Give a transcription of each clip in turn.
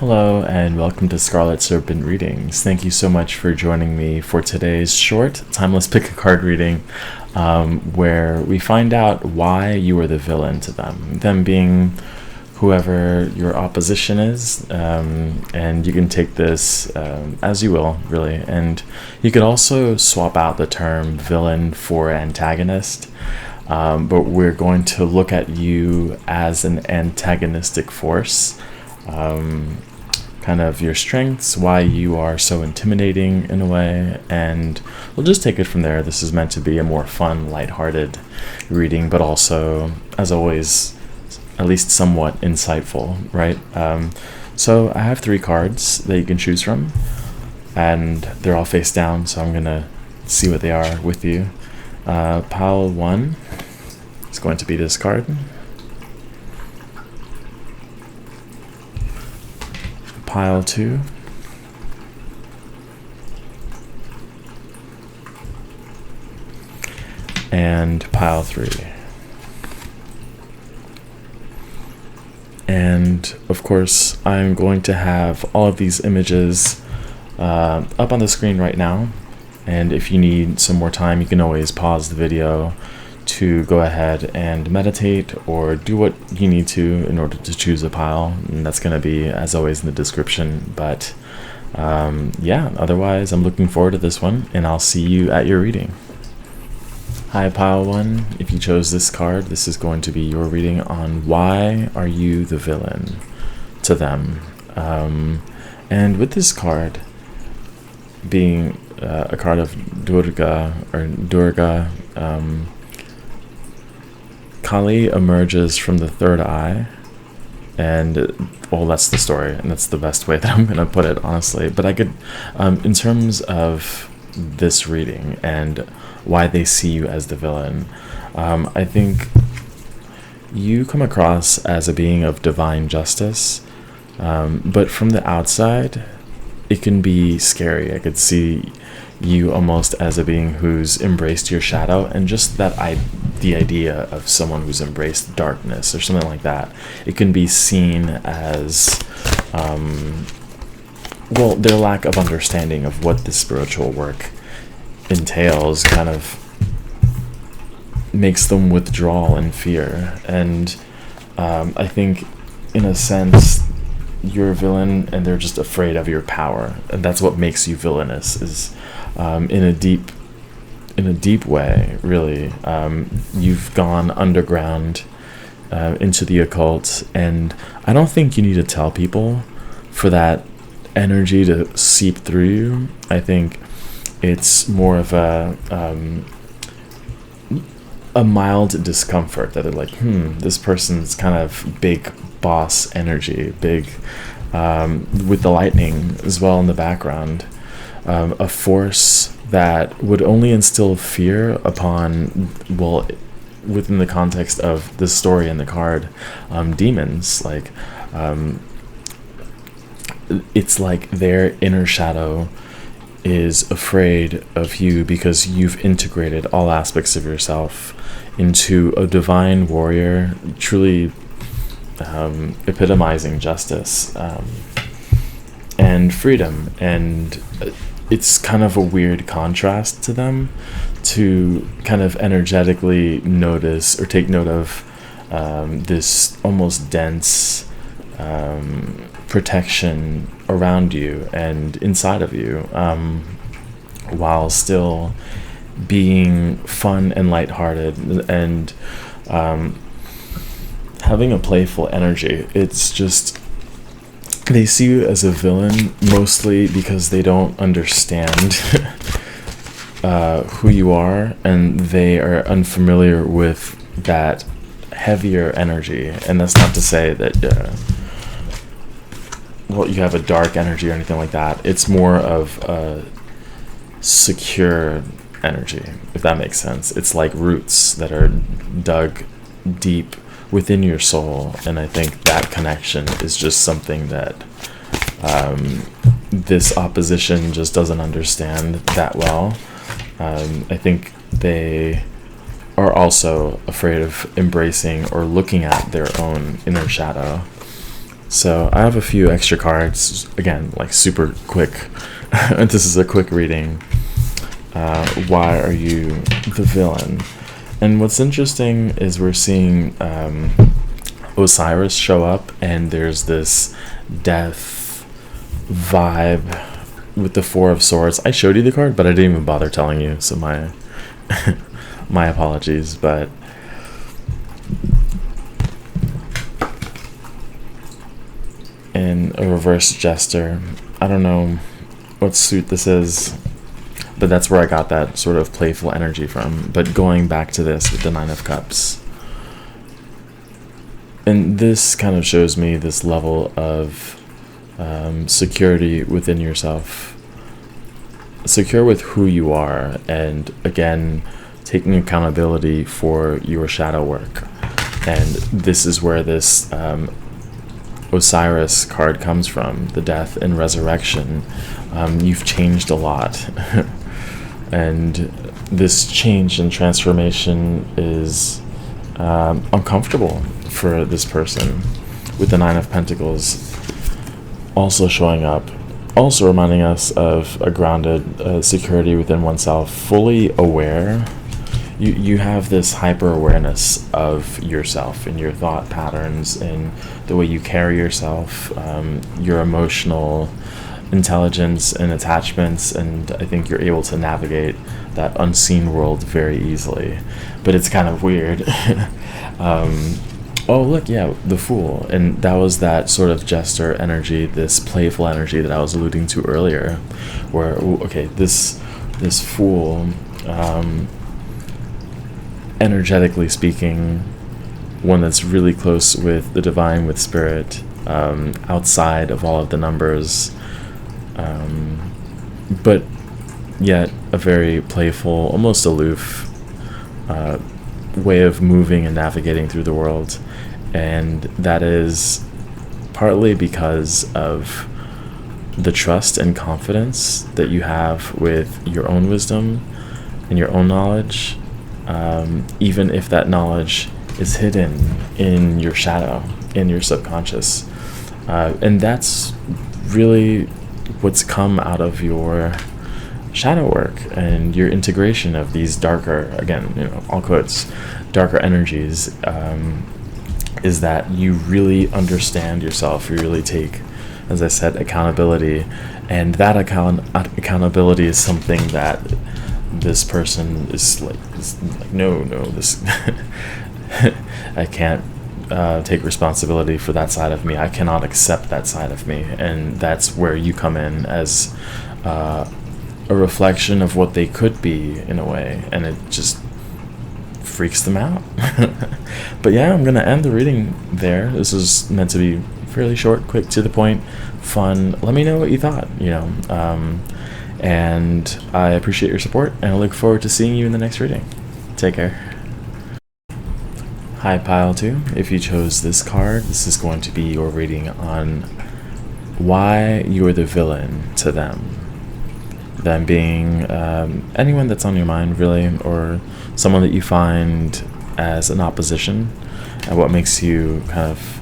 Hello and welcome to Scarlet Serpent readings. Thank you so much for joining me for today's short, timeless pick a card reading, where we find out why you are the villain to them. Them being whoever your opposition is, and you can take this as you will, really. And you could also swap out the term villain for antagonist. But we're going to look at you as an antagonistic force. Kind of your strengths, why you are so intimidating in a way, and we'll just take it from there. This is meant to be a more fun, lighthearted reading, but also, as always, at least somewhat insightful, right? So I have 3 cards that you can choose from, and they're all face down, so I'm gonna see what they are with you. Pile 1 is going to be this card. Pile 2, and pile 3. And of course, I'm going to have all of these images up on the screen right now. And if you need some more time, you can always pause the video to go ahead and meditate or do what you need to in order to choose a pile, and that's going to be, as always, in the description. But yeah, otherwise I'm looking forward to this one, and I'll see you at your reading. Hi, pile 1. If you chose this card, this is going to be your reading on why are you the villain to them. And with this card being a card of Durga, Kali emerges from the third eye, and well, that's the story, and that's the best way that I'm gonna put it, honestly. But I could, in terms of this reading and why they see you as the villain, I think you come across as a being of divine justice, but from the outside, it can be scary. I could see you almost as a being who's embraced your shadow, and just that the idea of someone who's embraced darkness or something like that, it can be seen as well, their lack of understanding of what this spiritual work entails kind of makes them withdraw in fear. And I think in a sense you're a villain and they're just afraid of your power, and that's what makes you villainous, is in a deep way, really. You've gone underground into the occult, and I don't think you need to tell people for that energy to seep through you. I think it's more of a mild discomfort that they're like, this person's kind of big boss energy, big with the lightning as well in the background, a force that would only instill fear upon, well, within the context of the story and the card, demons. Like, it's like their inner shadow is afraid of you because you've integrated all aspects of yourself into a divine warrior, truly epitomizing justice and freedom. And it's kind of a weird contrast to them to kind of energetically notice or take note of this almost dense protection around you and inside of you, while still being fun and lighthearted and having a playful energy. It's just, they see you as a villain mostly because they don't understand who you are, and they are unfamiliar with that heavier energy. And that's not to say that well, you have a dark energy or anything like that. It's more of a secure energy, if that makes sense. It's like roots that are dug deep within your soul, and I think that connection is just something that this opposition just doesn't understand that well. I think they are also afraid of embracing or looking at their own inner shadow. So I have a few extra cards, again, like super quick. This is a quick reading. Why are you the villain? And what's interesting is we're seeing Osiris show up, and there's this death vibe with the Four of Swords. I showed you the card, but I didn't even bother telling you, so my my apologies. But in a reverse jester, I don't know what suit this is, but that's where I got that sort of playful energy from. But going back to this with the Nine of Cups, and this kind of shows me this level of security within yourself, secure with who you are, and again, taking accountability for your shadow work. And this is where this Osiris card comes from, the death and resurrection. You've changed a lot. And this change and transformation is uncomfortable for this person, with the Nine of Pentacles also showing up, also reminding us of a grounded security within oneself, fully aware. You have this hyper awareness of yourself and your thought patterns and the way you carry yourself, your emotional intelligence and attachments, and I think you're able to navigate that unseen world very easily. But it's kind of weird. Oh look, yeah, the Fool. And that was that sort of jester energy, this playful energy that I was alluding to earlier, where okay, this Fool, energetically speaking, one that's really close with the divine, with spirit, outside of all of the numbers, but yet a very playful, almost aloof way of moving and navigating through the world. And that is partly because of the trust and confidence that you have with your own wisdom and your own knowledge, even if that knowledge is hidden in your shadow, in your subconscious. And that's really what's come out of your shadow work and your integration of these darker, again, all quotes, darker energies, is that you really understand yourself. You really take, as I said, accountability, and that accountability is something that this person is like no, this I can't take responsibility for that side of me. I cannot accept that side of me. And that's where you come in as a reflection of what they could be, in a way, and it just freaks them out. But yeah, I'm gonna end the reading there. This is meant to be fairly short, quick, to the point, fun. Let me know what you thought, and I appreciate your support, and I look forward to seeing you in the next reading. Take care. Hi, Pile 2. If you chose this card, this is going to be your reading on why you're the villain to them. Them being anyone that's on your mind, really, or someone that you find as an opposition, and what makes you kind of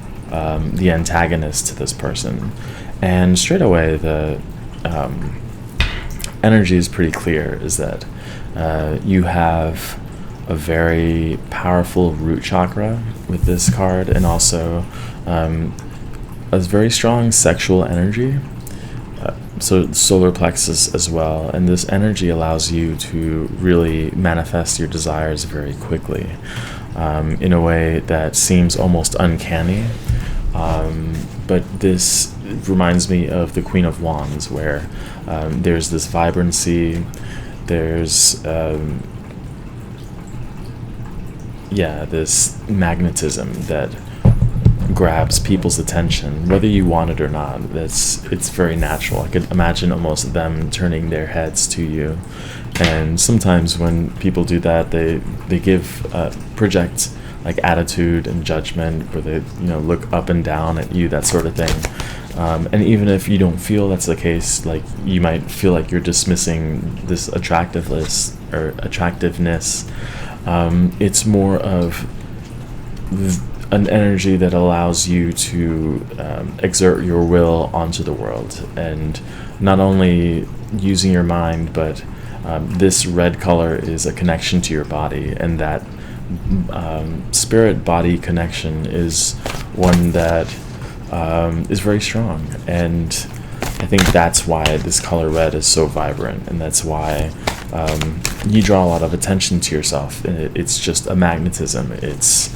the antagonist to this person. And straight away, the energy is pretty clear, is that you have a very powerful root chakra with this card, and also a very strong sexual energy, so solar plexus as well. And this energy allows you to really manifest your desires very quickly, in a way that seems almost uncanny. But this reminds me of the Queen of Wands, where there's this vibrancy, there's this magnetism that grabs people's attention, whether you want it or not. It's very natural. I could imagine almost them turning their heads to you. And sometimes when people do that, they project like attitude and judgment, where they look up and down at you, that sort of thing. And even if you don't feel that's the case, like you might feel like you're dismissing this attractiveness. It's more of an energy that allows you to exert your will onto the world, and not only using your mind, but this red color is a connection to your body, and that spirit-body connection is one that is very strong. And I think that's why this color red is so vibrant, and that's why you draw a lot of attention to yourself. It's just a magnetism. It's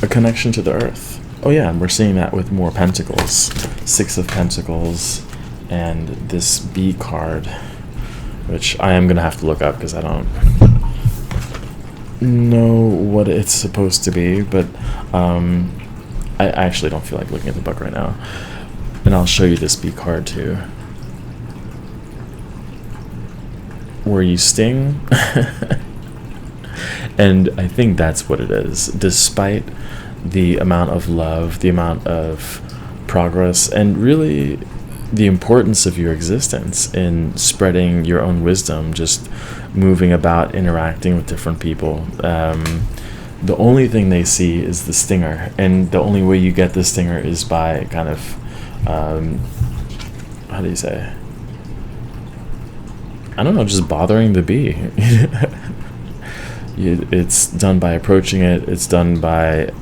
a connection to the earth. Oh yeah, and we're seeing that with more pentacles. 6 of Pentacles and this B card, which I am going to have to look up because I don't know what it's supposed to be, but I actually don't feel like looking at the book right now. And I'll show you this B card too, where you sting. And I think that's what it is. Despite the amount of love, the amount of progress, and really the importance of your existence in spreading your own wisdom, just moving about, interacting with different people, the only thing they see is the stinger. And the only way you get the stinger is by kind of, how do you say? I don't know, just bothering the bee. It's done by approaching it. It's done by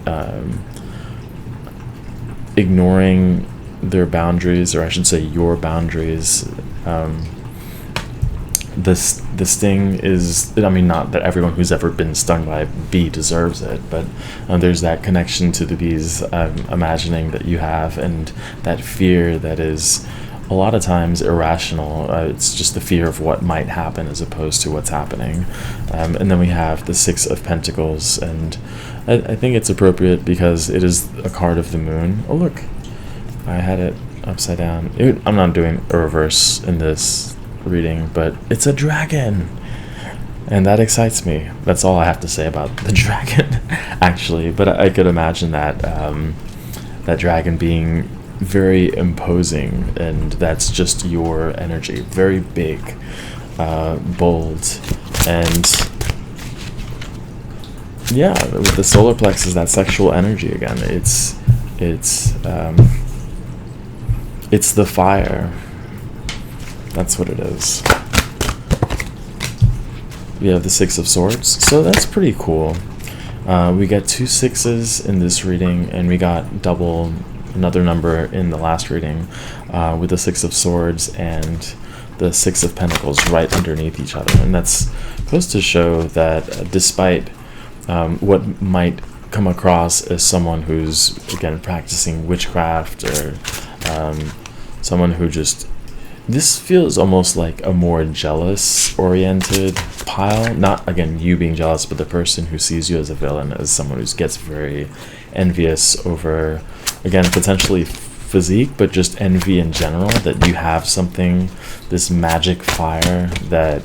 ignoring their boundaries, or I should say your boundaries. The sting is, I mean, not that everyone who's ever been stung by a bee deserves it, but there's that connection to the bees, imagining that you have, and that fear that is a lot of times irrational. It's just the fear of what might happen as opposed to what's happening. And then we have the 6 of Pentacles, and I think it's appropriate because it is a card of the moon. Oh look, I had it upside down. I'm not doing a reverse in this reading, but it's a dragon, and that excites me. That's all I have to say about the dragon, actually. But I could imagine that that dragon being very imposing, and that's just your energy, very big, bold, and yeah, with the solar plexus, that sexual energy again. It's the fire. That's what it is. We have the 6 of Swords, so that's pretty cool. We got 2 6s in this reading, and we got double another number in the last reading, with the 6 of Swords and the 6 of Pentacles right underneath each other. And that's supposed to show that despite what might come across as someone who's, again, practicing witchcraft, or someone who just, this feels almost like a more jealous-oriented pile. Not, again, you being jealous, but the person who sees you as a villain, as someone who gets very envious over, again, potentially physique, but just envy in general, that you have something, this magic fire that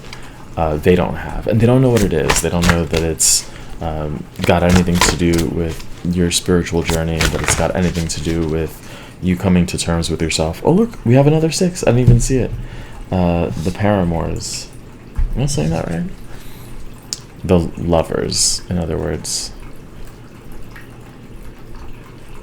they don't have. And they don't know what it is. They don't know that it's got anything to do with your spiritual journey, that it's got anything to do with you coming to terms with yourself. Oh look, we have another 6. I didn't even see it. The paramours. Am I saying that right? The lovers, in other words.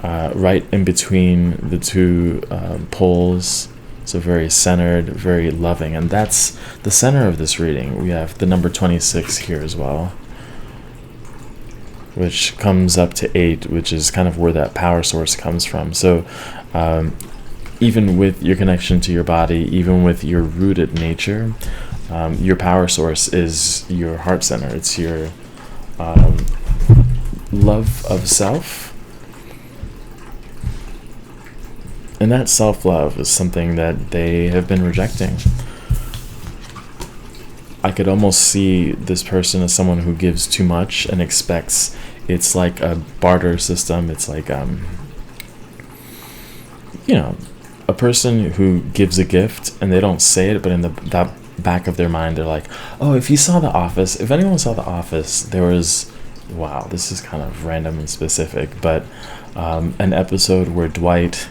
Right in between the two poles. So very centered, very loving. And that's the center of this reading. We have the number 26 here as well, which comes up to 8, which is kind of where that power source comes from. So even with your connection to your body, even with your rooted nature, your power source is your heart center. It's your love of self. And that self-love is something that they have been rejecting. I could almost see this person as someone who gives too much and expects, it's like a barter system. It's like, a person who gives a gift and they don't say it, but in that back of their mind, they're like, oh, if anyone saw The Office, there was, wow, this is kind of random and specific, but an episode where Dwight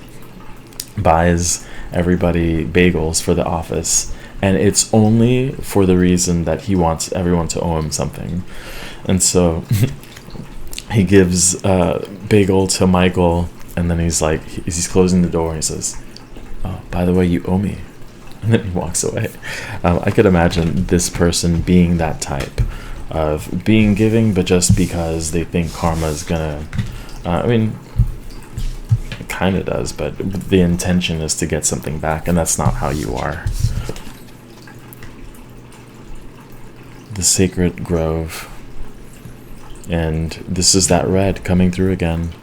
buys everybody bagels for the office, and it's only for the reason that he wants everyone to owe him something. And so he gives bagel to Michael, and then he's like, he's closing the door, and he says, "Oh, by the way, you owe me." And then he walks away. I could imagine this person being that type of being giving, but just because they think karma is gonna, I mean, it kind of does, but the intention is to get something back, and that's not how you are. The sacred grove. And this is that red coming through again.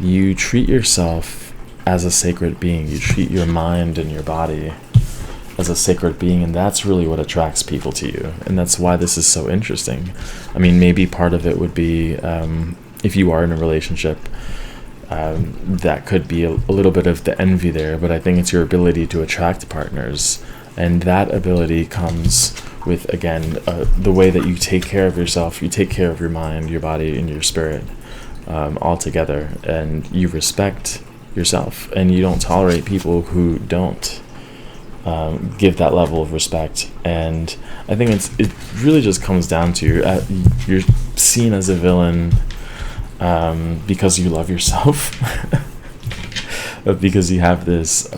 You treat yourself as a sacred being. You treat your mind and your body as a sacred being, and that's really what attracts people to you. And that's why this is so interesting. I mean, maybe part of it would be if you are in a relationship, that could be a little bit of the envy there, but I think it's your ability to attract partners, and that ability comes with, again, the way that you take care of yourself. You take care of your mind, your body, and your spirit all together, and you respect yourself, and you don't tolerate people who don't give that level of respect. And I think it really just comes down to you're seen as a villain because you love yourself, because you have this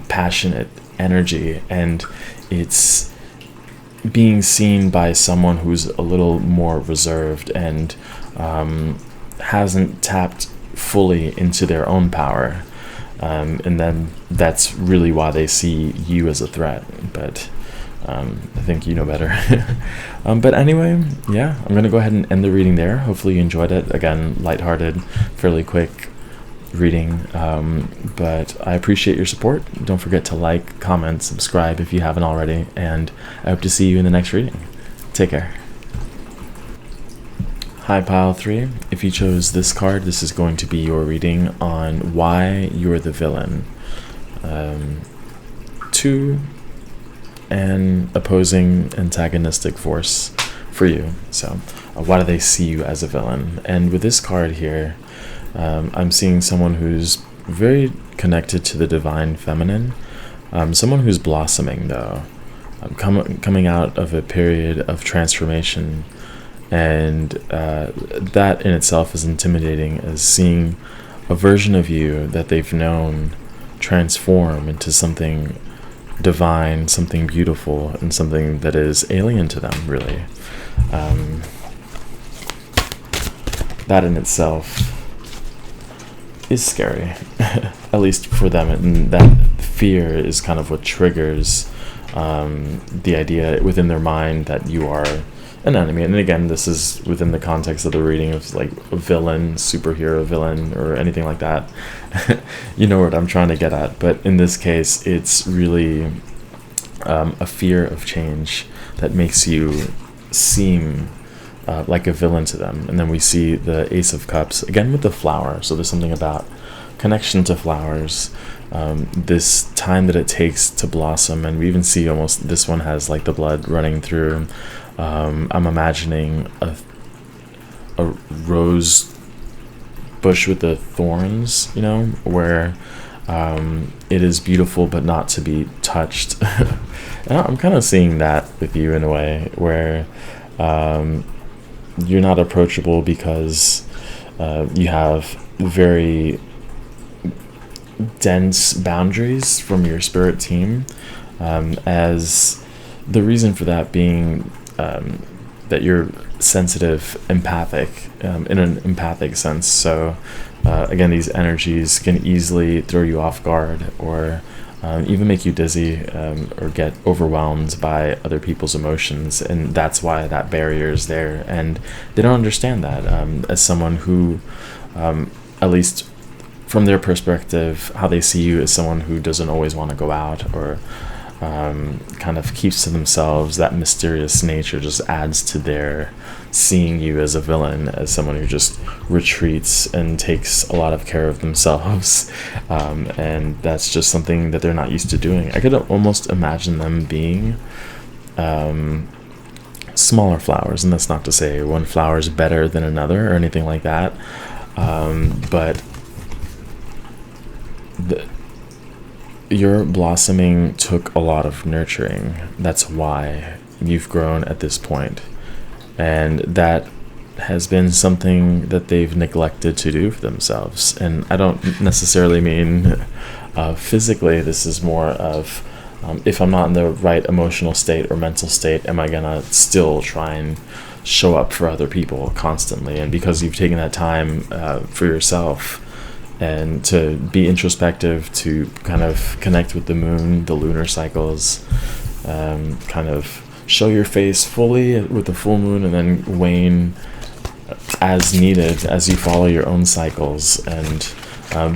passionate energy, and it's being seen by someone who's a little more reserved and hasn't tapped fully into their own power. And then that's really why they see you as a threat. But I think you know better. But anyway, yeah, I'm going to go ahead and end the reading there. Hopefully you enjoyed it. Again, lighthearted, fairly quick reading. But I appreciate your support. Don't forget to like, comment, subscribe if you haven't already. And I hope to see you in the next reading. Take care. Hi, Pile 3. If you chose this card, this is going to be your reading on why you're the villain to an opposing antagonistic force for you. So why do they see you as a villain? And with this card here, I'm seeing someone who's very connected to the divine feminine, someone who's blossoming, though, coming out of a period of transformation. And that in itself is intimidating, as seeing a version of you that they've known transform into something divine, something beautiful, and something that is alien to them, really. That in itself is scary, at least for them. And that fear is kind of what triggers the idea within their mind that you are an enemy. And again, this is within the context of the reading of like a villain, superhero villain, or anything like that. You know what I'm trying to get at. But in this case, it's really a fear of change that makes you seem like a villain to them. And then we see the Ace of Cups again with the flower. So there's something about connection to flowers, this time that it takes to blossom. And we even see almost this one has like the blood running through. I'm imagining a rose bush with the thorns, you know, where it is beautiful but not to be touched. And I'm kind of seeing that with you in a way where you're not approachable because you have very dense boundaries from your spirit team, as the reason for that being that you're sensitive, empathic, in an empathic sense. So again, these energies can easily throw you off guard, or even make you dizzy, or get overwhelmed by other people's emotions. And that's why that barrier is there. And they don't understand that, as someone who, at least from their perspective, how they see you as someone who doesn't always want to go out, or kind of keeps to themselves. That mysterious nature just adds to their seeing you as a villain, as someone who just retreats and takes a lot of care of themselves. And that's just something that they're not used to doing. I could almost imagine them being smaller flowers, and that's not to say one flower is better than another or anything like that, but your blossoming took a lot of nurturing. That's why you've grown at this point. And that has been something that they've neglected to do for themselves. And I don't necessarily mean physically. This is more of if I'm not in the right emotional state or mental state, am I gonna still try and show up for other people constantly? And because you've taken that time for yourself and to be introspective, to kind of connect with the moon, the lunar cycles, kind of show your face fully with the full moon, and then wane as needed as you follow your own cycles. And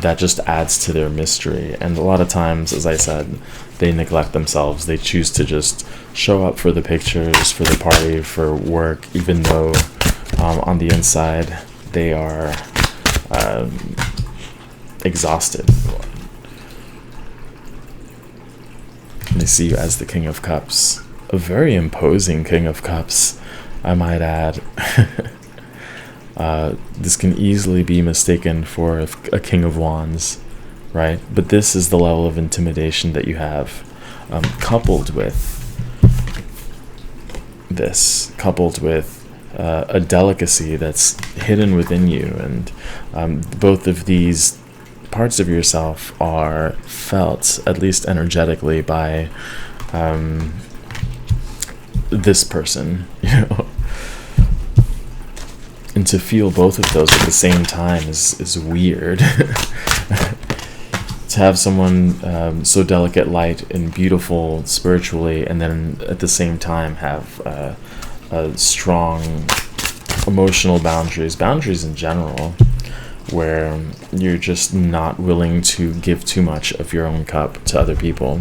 that just adds to their mystery. And a lot of times, as I said, they neglect themselves. They choose to just show up for the pictures, for the party, for work, even though on the inside they are exhausted. They see you as the King of Cups. A very imposing King of Cups, I might add. This can easily be mistaken for a King of Wands, right? But this is the level of intimidation that you have, coupled with a delicacy that's hidden within you. And both of these parts of yourself are felt, at least energetically, by this person, and to feel both of those at the same time is weird. To have someone so delicate, light, and beautiful spiritually, and then at the same time have a strong emotional boundaries in general, where you're just not willing to give too much of your own cup to other people.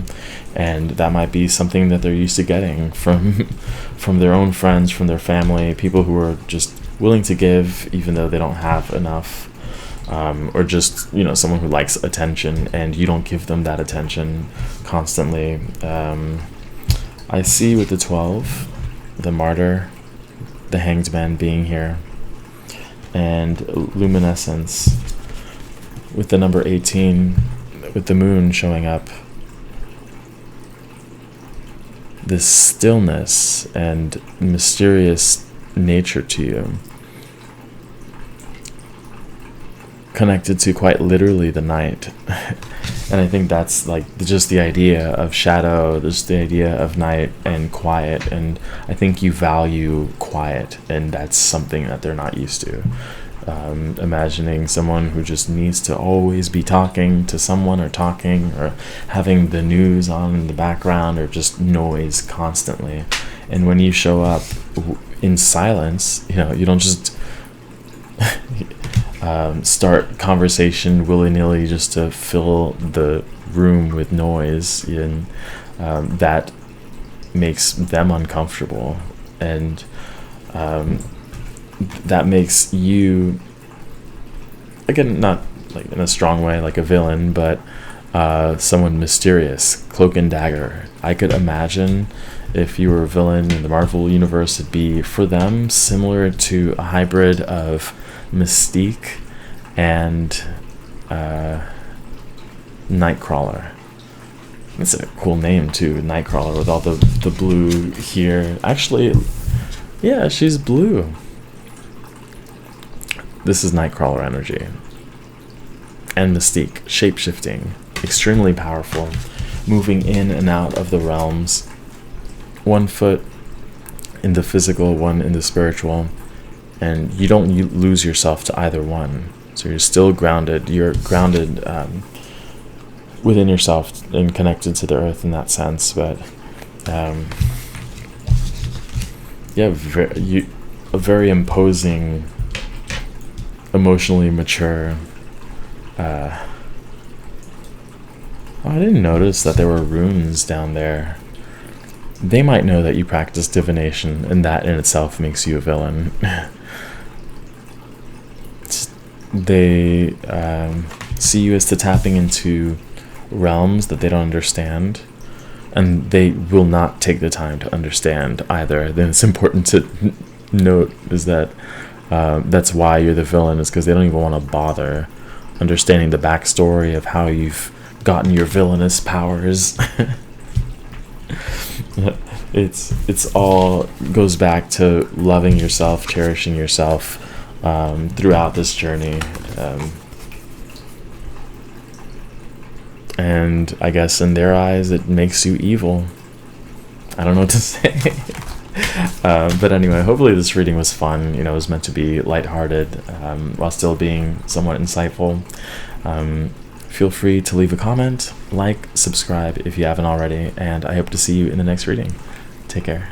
And that might be something that they're used to getting from their own friends, from their family, people who are just willing to give even though they don't have enough, or just someone who likes attention and you don't give them that attention constantly. I see with the 12, the Martyr, the Hanged Man being here, and luminescence with the number 18, with the moon showing up. This stillness and mysterious nature to you, connected to quite literally the night. And I think that's like just the idea of shadow, just the idea of night and quiet. And I think you value quiet, and that's something that they're not used to. Imagining someone who just needs to always be talking to someone, or talking, or having the news on in the background, or just noise constantly. And when you show up in silence, you don't just start conversation willy-nilly just to fill the room with noise, and that makes them uncomfortable, and that makes you, again, not like in a strong way like a villain, but someone mysterious, cloak and dagger. I could imagine if you were a villain in the Marvel universe, it'd be for them similar to a hybrid of Mystique and Nightcrawler. It's a cool name too, Nightcrawler, with all the blue here. Actually, yeah, she's blue. This is Nightcrawler energy. And Mystique, shape-shifting, extremely powerful, moving in and out of the realms. One foot in the physical, one in the spiritual, and you don't lose yourself to either one. So you're still grounded. You're grounded within yourself and connected to the earth in that sense. But a very imposing, emotionally mature. I didn't notice that there were runes down there. They might know that you practice divination, and that in itself makes you a villain. They see you as to tapping into realms that they don't understand, and they will not take the time to understand either. Then it's important to note is that that's why you're the villain, is because they don't even want to bother understanding the backstory of how you've gotten your villainous powers. It's all goes back to loving yourself, cherishing yourself throughout this journey. And I guess in their eyes, it makes you evil. I don't know what to say. But anyway, hopefully this reading was fun. You know, it was meant to be lighthearted while still being somewhat insightful. Feel free to leave a comment, like, subscribe if you haven't already, and I hope to see you in the next reading. Take care.